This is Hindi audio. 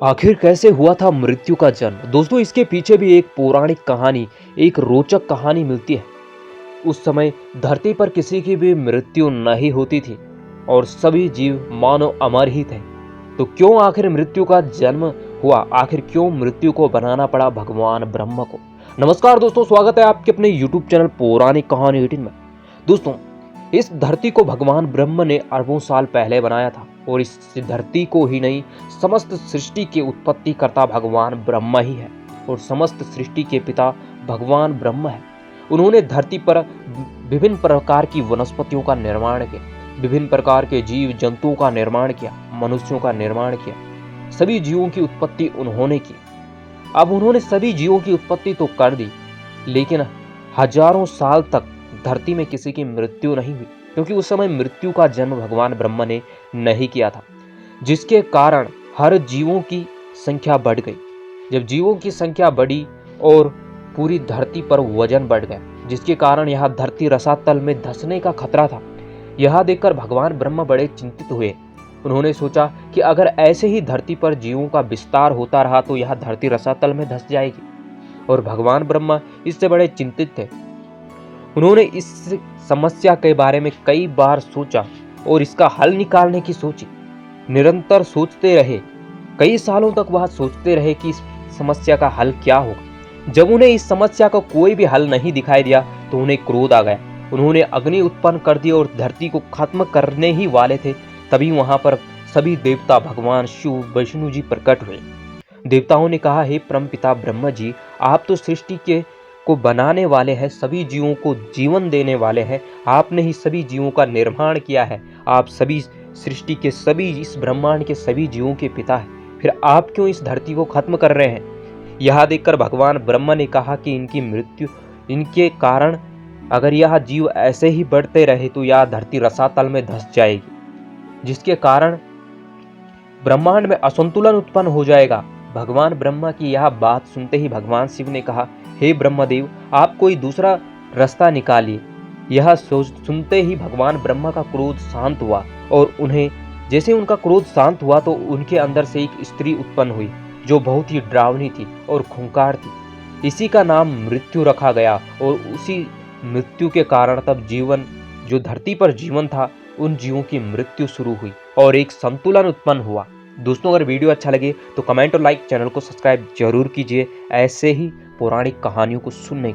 आखिर कैसे हुआ था मृत्यु का जन्म? दोस्तों, इसके पीछे भी एक पौराणिक कहानी, एक रोचक कहानी मिलती है। उस समय धरती पर किसी की भी मृत्यु नहीं होती थी और सभी जीव मानो अमर ही थे। तो क्यों आखिर मृत्यु का जन्म हुआ? आखिर क्यों मृत्यु को बनाना पड़ा भगवान ब्रह्म को? नमस्कार दोस्तों, स्वागत है आपके अपने YouTube चैनल पौराणिक कहानी 18 में। दोस्तों, इस धरती को भगवान ब्रह्म ने अरबों साल पहले बनाया था और इस धरती को ही नहीं, समस्त सृष्टि के उत्पत्ति करता भगवान ब्रह्म ही है और समस्त सृष्टि के पिता भगवान ब्रह्म है। उन्होंने धरती पर विभिन्न प्रकार की वनस्पतियों का निर्माण किया, विभिन्न प्रकार के जीव जंतुओं का निर्माण किया, मनुष्यों का निर्माण किया। सभी जीवों की उत्पत्ति उन्होंने की। अब उन्होंने सभी जीवों की उत्पत्ति तो कर दी, लेकिन हजारों साल तक धरती में किसी की मृत्यु नहीं हुई, क्योंकि उस समय मृत्यु का जन्म भगवान ब्रह्म ने नहीं किया था, जिसके कारण हर जीवों की संख्या बढ़ गई। जब जीवों की संख्या बढ़ी और पूरी धरती पर वजन बढ़ गया, जिसके कारण यह धरती रसातल में धंसने का खतरा था। यह देखकर भगवान ब्रह्म बड़े चिंतित हुए। उन्होंने सोचा कि अगर ऐसे ही धरती पर जीवों का विस्तार होता रहा तो यह धरती रसातल में धंस जाएगी, और भगवान ब्रह्म इससे बड़े चिंतित थे। उन्होंने इस समस्या के बारे में कई बार सोचा और इसका हल निकालने की सोची। निरंतर सोचते रहे, कई सालों तक वह सोचते रहे कि इस समस्या का हल क्या होगा। जब उन्हें इस समस्या का कोई भी हल नहीं दिखाई दिया तो उन्हें क्रोध आ गया। उन्होंने अग्नि उत्पन्न कर दी और धरती को खत्म करने ही वाले थे। तभी वहां पर सभी देवता भगवान शिव विष्णु जी प्रकट हुए। देवताओं ने कहा, हे परमपिता ब्रह्म जी, आप तो सृष्टि के को बनाने वाले हैं, सभी जीवों को जीवन देने वाले हैं। आपने ही सभी जीवों का निर्माण किया है। आप सभी सृष्टि के, सभी इस ब्रह्मांड के सभी जीवों के पिता हैं। फिर आप क्यों इस धरती को खत्म कर रहे हैं? यह देखकर भगवान ब्रह्म ने कहा कि इनकी मृत्यु, इनके कारण अगर यह जीव ऐसे ही बढ़ते रहे तो यह धरती रसातल में धंस जाएगी, जिसके कारण ब्रह्मांड में असंतुलन उत्पन्न हो जाएगा। भगवान ब्रह्मा की यह बात सुनते ही भगवान शिव ने कहा, हे ब्रह्मदेव, आप कोई दूसरा रास्ता निकालिए। यह सुनते ही भगवान ब्रह्मा का क्रोध शांत हुआ और जैसे उनका क्रोध शांत हुआ तो उनके अंदर से एक स्त्री उत्पन्न हुई जो बहुत ही डरावनी थी और खूंखार थी। इसी का नाम मृत्यु रखा गया और उसी मृत्यु के कारण तब जीवन, जो धरती पर जीवन था, उन जीवों की मृत्यु शुरू हुई और एक संतुलन उत्पन्न हुआ। दोस्तों, अगर वीडियो अच्छा लगे तो कमेंट और लाइक, चैनल को सब्सक्राइब जरूर कीजिए ऐसे ही पौराणिक कहानियों को सुनने